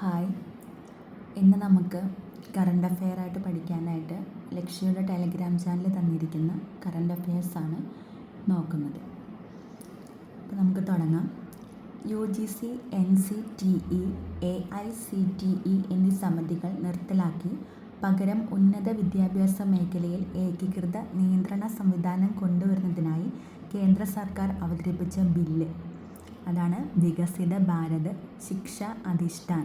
Hi, ഇന്ന് നമുക്ക് current അഫെയറായിട്ട് പഠിക്കാനായിട്ട് ലക്ഷ്യയുടെ ടെലഗ്രാം ചാനൽ തന്നിരിക്കുന്ന കറണ്ട് അഫെയർസാണ് നോക്കുന്നത്. അപ്പോൾ നമുക്ക് തുടങ്ങാം. UGC, NCTE, AICTE എന്നീ സമിതികൾ നിർത്തലാക്കി പകരം ഉന്നത വിദ്യാഭ്യാസ മേഖലയിൽ ഏകീകൃത നിയന്ത്രണ സംവിധാനം കൊണ്ടുവരുന്നതിനായി കേന്ദ്ര സർക്കാർ അവതരിപ്പിച്ച ബില്ല്, അതാണ് വികസിത ഭാരത് ശിക്ഷ അധിഷ്ഠാൻ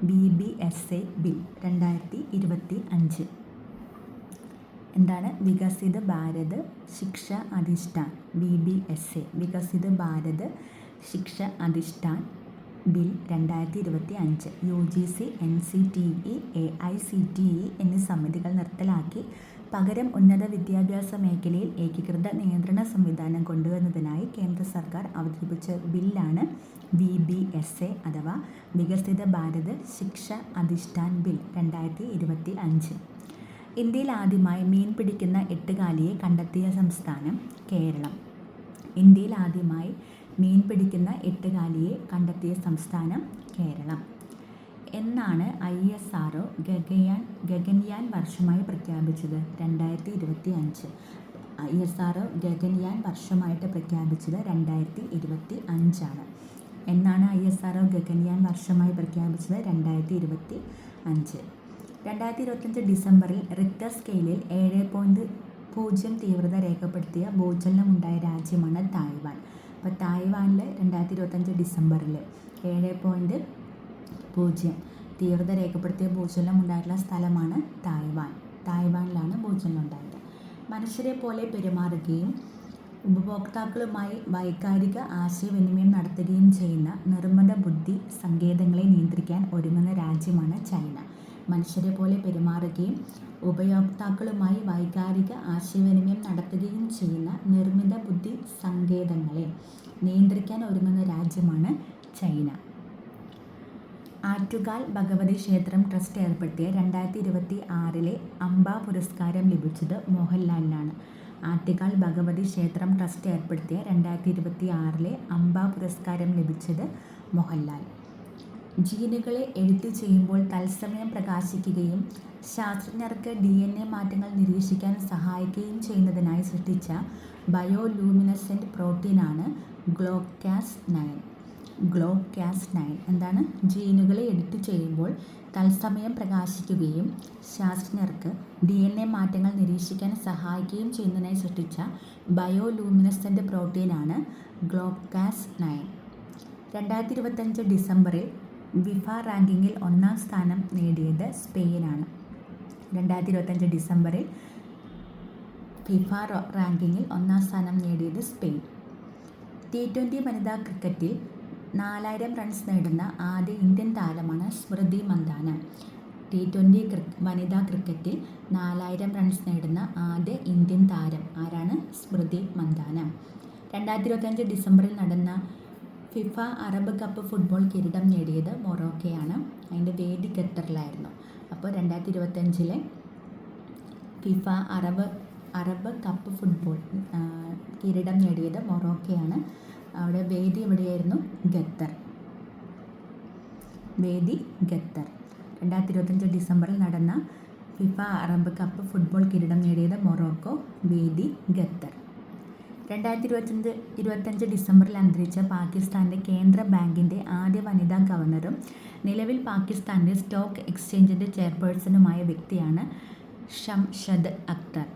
VBSA ബിൽ 2025. എന്താണ് വികസിത ഭാരത് ശിക്ഷ അധിഷ്ഠാൻ VBSA, വികസിത ഭാരത് ശിക്ഷ അധിഷ്ഠാൻ ബിൽ 2025. UGC, NCTE, AICTE എന്നീ സമിതികൾ നിർത്തലാക്കി പകരം ഉന്നത വിദ്യാഭ്യാസ മേഖലയിൽ ഏകീകൃത നിയന്ത്രണ സംവിധാനം കൊണ്ടുവരുന്നതിനായി കേന്ദ്ര സർക്കാർ അവതരിപ്പിച്ച ബില്ലാണ് VBSA അഥവാ വികസിത ഭാരത് ശിക്ഷ അധിഷ്ഠാൻ ബിൽ 2025. ഇന്ത്യയിൽ ആദ്യമായി മീൻ പിടിക്കുന്ന എട്ടുകാലിയെ കണ്ടെത്തിയ സംസ്ഥാനം കേരളം. ഇന്ത്യയിൽ ആദ്യമായി മീൻ പിടിക്കുന്ന എട്ടുകാലിയെ കണ്ടെത്തിയ സംസ്ഥാനം കേരളം. എന്നാണ് ISRO ഗഗൻയാൻ വർഷമായി പ്രഖ്യാപിച്ചത്? 2025. ISRO ഗഗൻയാൻ വർഷമായിട്ട് പ്രഖ്യാപിച്ചത് 2025. എന്നാണ് ISRO ഗഗൻയാൻ വർഷമായി പ്രഖ്യാപിച്ചത്? 2025. 2025 ഡിസംബറിൽ റിക്ടർ സ്കെയിലിൽ 7.0 തീവ്രത രേഖപ്പെടുത്തിയ ഭൂചലനമുണ്ടായ രാജ്യമാണ് തായ്വാൻ. അപ്പോൾ തായ്വാനിൽ 2025 ഡിസംബറിൽ 7.0 തീവ്രത രേഖപ്പെടുത്തിയ ഭൂചലനം ഉണ്ടായിട്ടുള്ള സ്ഥലമാണ് തായ്വാൻ. തായ്വാനിലാണ് ഭൂചലനം ഉണ്ടായത്. മനുഷ്യരെ പോലെ പെരുമാറുകയും ഉപഭോക്താക്കളുമായി വൈകാരിക ആശയവിനിമയം നടത്തുകയും ചെയ്യുന്ന നിർമ്മിത ബുദ്ധി സങ്കേതങ്ങളെ നിയന്ത്രിക്കാൻ ഒരുങ്ങുന്ന രാജ്യമാണ് ചൈന. മനുഷ്യരെ പോലെ പെരുമാറുകയും ഉപയോക്താക്കളുമായി വൈകാരിക ആശയവിനിമയം നടത്തുകയും ചെയ്യുന്ന നിർമ്മിത ബുദ്ധി സങ്കേതങ്ങളെ നിയന്ത്രിക്കാൻ ഒരുങ്ങുന്ന രാജ്യമാണ് ചൈന. ആറ്റുകാൽ ഭഗവതി ക്ഷേത്രം ട്രസ്റ്റ് ഏർപ്പെടുത്തിയ 2026 അംബ പുരസ്കാരം ലഭിച്ചത് മോഹൻലാലിനാണ്. ആറ്റുകാൽ ഭഗവതി ക്ഷേത്രം ട്രസ്റ്റ് ഏർപ്പെടുത്തിയ 2026 അംബ പുരസ്കാരം ലഭിച്ചത് മോഹൻലാൽ. ജീനുകളെ എഡിറ്റ് ചെയ്യുമ്പോൾ തത്സമയം പ്രകാശിക്കുകയും ശാസ്ത്രജ്ഞർക്ക് DNA മാറ്റങ്ങൾ നിരീക്ഷിക്കാൻ സഹായിക്കുകയും ചെയ്യുന്നതിനായി സൃഷ്ടിച്ച ബയോലൂമിനസെൻ്റ് പ്രോട്ടീനാണ് GLOCAS9. എന്താണ്? ജീനുകളെ എഡിറ്റ് ചെയ്യുമ്പോൾ തത്സമയം പ്രകാശിക്കുകയും ശാസ്ത്രജ്ഞർക്ക് DNA മാറ്റങ്ങൾ നിരീക്ഷിക്കാൻ സഹായിക്കുകയും ചെയ്യുന്നതിനായി സൃഷ്ടിച്ച ബയോലൂമിനസെൻ്റ് പ്രോട്ടീനാണ് GLOCAS9. 2025 ഡിസംബറിൽ വിഫ റാങ്കിങ്ങിൽ 1-ാം സ്ഥാനം നേടിയത് സ്പെയിനാണ്. 2025 ഡിസംബറിൽ ഫിഫ റാങ്കിങ്ങിൽ 1-ാം സ്ഥാനം നേടിയത് സ്പെയിൻ. T20 വനിതാ ക്രിക്കറ്റിൽ 4000 റൺസ് നേടുന്ന ആദ്യ ഇന്ത്യൻ താരമാണ് സ്മൃതി മന്ദാന. T20 വനിതാ ക്രിക്കറ്റിൽ 4000 റൺസ് നേടുന്ന ആദ്യ ഇന്ത്യൻ താരം ആരാണ്? സ്മൃതി മന്ദാന. 2025 ഡിസംബറിൽ നടന്ന ഫിഫ അറബ് കപ്പ് ഫുട്ബോൾ കിരീടം നേടിയത് മൊറോക്കോയാണ്. അതിൻ്റെ വേദി ഖത്തറിലായിരുന്നു. അപ്പോൾ 2025 ഫിഫ അറബ് കപ്പ് ഫുട്ബോൾ കിരീടം നേടിയത് മൊറോക്കോയാണ്. അവിടെ വേദി എവിടെയായിരുന്നു? ഖത്തർ. വേദി ഖത്തർ. 2025 ഡിസംബറിൽ നടന്ന ഫിഫ അറബ് കപ്പ് ഫുട്ബോൾ കിരീടം നേടിയത് മൊറോക്കോ, വേദി ഖത്തർ. 2025 ഡിസംബറിൽ അന്തരിച്ച പാകിസ്ഥാൻ്റെ കേന്ദ്ര ബാങ്കിൻ്റെ ആദ്യ വനിതാ ഗവർണറും നിലവിൽ പാകിസ്ഥാൻ്റെ സ്റ്റോക്ക് എക്സ്ചേഞ്ചിൻ്റെ ചെയർപേഴ്സണുമായ വ്യക്തിയാണ് ഷംഷദ് അക്തർ.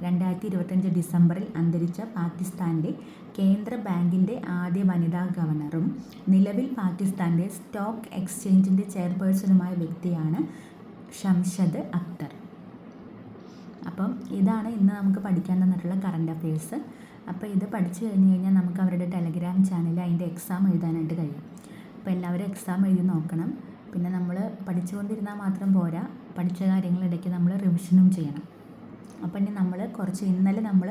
2025 ഡിസംബറിൽ അന്തരിച്ച പാകിസ്ഥാൻ്റെ കേന്ദ്ര ബാങ്കിൻ്റെ ആദ്യ വനിതാ ഗവർണറും നിലവിൽ പാകിസ്ഥാൻ്റെ സ്റ്റോക്ക് എക്സ്ചേഞ്ചിൻ്റെ ചെയർപേഴ്സണുമായ വ്യക്തിയാണ് ഷംഷദ് അക്തർ. അപ്പം ഇതാണ് ഇന്ന് നമുക്ക് പഠിക്കാൻ തന്നിട്ടുള്ള കറണ്ട് അഫെയർസ്. അപ്പോൾ ഇത് പഠിച്ചു കഴിഞ്ഞ് കഴിഞ്ഞാൽ നമുക്ക് അവരുടെ ടെലഗ്രാം ചാനലിൽ അതിൻ്റെ എക്സാം എഴുതാനായിട്ട് കഴിയും. അപ്പോൾ എല്ലാവരും എക്സാം എഴുതി നോക്കണം. പിന്നെ നമ്മൾ പഠിച്ചുകൊണ്ടിരുന്നാൽ മാത്രം പോരാ, പഠിച്ച കാര്യങ്ങളിടയ്ക്ക് നമ്മൾ റിവിഷനും ചെയ്യണം. അപ്പം ഇനി നമ്മൾ ഇന്നലെ നമ്മൾ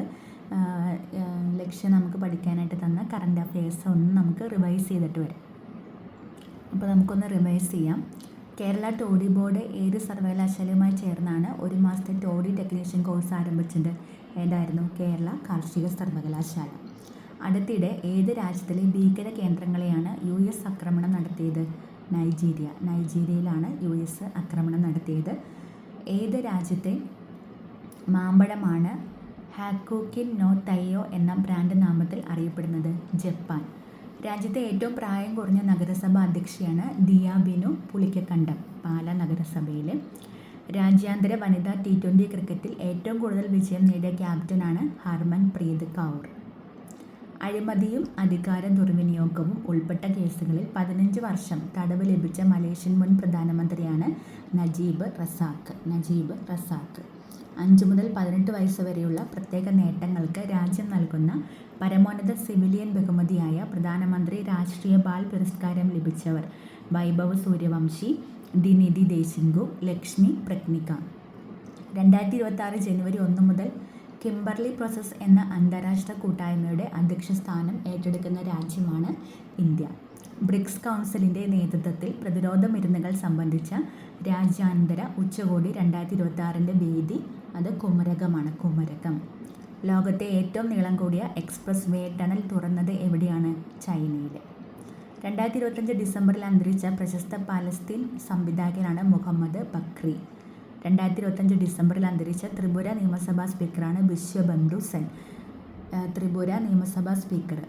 ലക്ഷ്യം നമുക്ക് പഠിക്കാനായിട്ട് തന്ന കറണ്ട് അഫെയർസ് ഒന്ന് നമുക്ക് റിവൈസ് ചെയ്തിട്ട് വരാം. അപ്പോൾ നമുക്കൊന്ന് റിവൈസ് ചെയ്യാം. കേരള ടോഡി ബോർഡ് ഏത് സർവകലാശാലയുമായി ചേർന്നാണ് 1 മാസത്തെ ടോഡി ടെക്നീഷ്യൻ കോഴ്സ് ആരംഭിച്ചത്? ഏതായിരുന്നു? കേരള കാർഷിക സർവകലാശാല. അടുത്തിടെ ഏത് രാജ്യത്തിലെ ഭീകര കേന്ദ്രങ്ങളെയാണ് US ആക്രമണം നടത്തിയത്? നൈജീരിയയിലാണ് US ആക്രമണം നടത്തിയത്. ഏത് രാജ്യത്തെ മാമ്പഴമാണ് ഹാക്കൂക്കിൻ നോ തൈയോ എന്ന ബ്രാൻഡ് നാമത്തിൽ അറിയപ്പെടുന്നത്? ജപ്പാൻ. രാജ്യത്തെ ഏറ്റവും പ്രായം കുറഞ്ഞ നഗരസഭാ അധ്യക്ഷയാണ് ദിയ ബിനു പുളിക്കക്കണ്ടം, പാലാ നഗരസഭയിൽ. രാജ്യാന്തര വനിതാ T20 ക്രിക്കറ്റിൽ ഏറ്റവും കൂടുതൽ വിജയം നേടിയ ക്യാപ്റ്റനാണ് ഹർമൻപ്രീത് കൗർ. അഴിമതിയും അധികാര ദുർവിനിയോഗവും ഉൾപ്പെട്ട കേസുകളിൽ 15 വർഷം തടവ് ലഭിച്ച മലേഷ്യൻ മുൻ പ്രധാനമന്ത്രിയാണ് നജീബ് റസാഖ്. 5 മുതൽ 18 വയസ്സ് വരെയുള്ള പ്രത്യേക നേട്ടങ്ങൾക്ക് രാജ്യം നൽകുന്ന പരമോന്നത സിവിലിയൻ ബഹുമതിയായ പ്രധാനമന്ത്രി രാഷ്ട്രീയ ബാൽ പുരസ്കാരം ലഭിച്ചവർ: വൈഭവ് സൂര്യവംശി, ദിനിധി ദേശിംഗു, ലക്ഷ്മി പ്രജ്ഞിക. 2026 ജനുവരി 1 മുതൽ കിംബർലി പ്രോസസ് എന്ന അന്താരാഷ്ട്ര കൂട്ടായ്മയുടെ അധ്യക്ഷ സ്ഥാനം ഏറ്റെടുക്കുന്ന രാജ്യമാണ് ഇന്ത്യ. ബ്രിക്സ് കൗൺസിലിൻ്റെ നേതൃത്വത്തിൽ പ്രതിരോധ മരുന്നുകൾ സംബന്ധിച്ച രാജ്യാന്തര ഉച്ചകോടി 2026 വേദി അത് കുമരകം. ലോകത്തെ ഏറ്റവും നീളം കൂടിയ എക്സ്പ്രസ് വേ ടണൽ തുറന്നത് എവിടെയാണ്? ചൈനയിൽ. 2025 ഡിസംബറിൽ അന്തരിച്ച പ്രശസ്ത പാലസ്തീൻ സംവിധായകനാണ് മുഹമ്മദ് ബക്രി. 2025 ഡിസംബറിൽ അന്തരിച്ച ത്രിപുര നിയമസഭാ സ്പീക്കറാണ് ബിശ്വബന്ധു സെൻ. ത്രിപുര നിയമസഭാ സ്പീക്കർ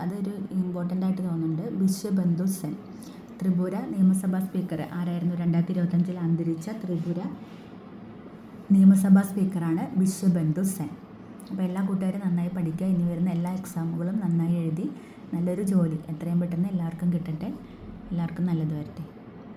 അതൊരു ഇമ്പോർട്ടൻ്റ് ആയിട്ട് തോന്നുന്നുണ്ട്. ബിശ്വബന്ധു സെൻ ത്രിപുര നിയമസഭാ സ്പീക്കർ ആരായിരുന്നു? 2025 അന്തരിച്ച ത്രിപുര നിയമസഭാ സ്പീക്കറാണ് ബിശ്വബന്ധു സെൻ. അപ്പോൾ എല്ലാ കൂട്ടുകാരും നന്നായി പഠിക്കുക. ഇനി വരുന്ന എല്ലാ എക്സാമുകളും നന്നായി എഴുതി നല്ലൊരു ജോലി എത്രയും പെട്ടെന്ന് എല്ലാവർക്കും കിട്ടട്ടെ. എല്ലാവർക്കും നല്ലത് വരട്ടെ.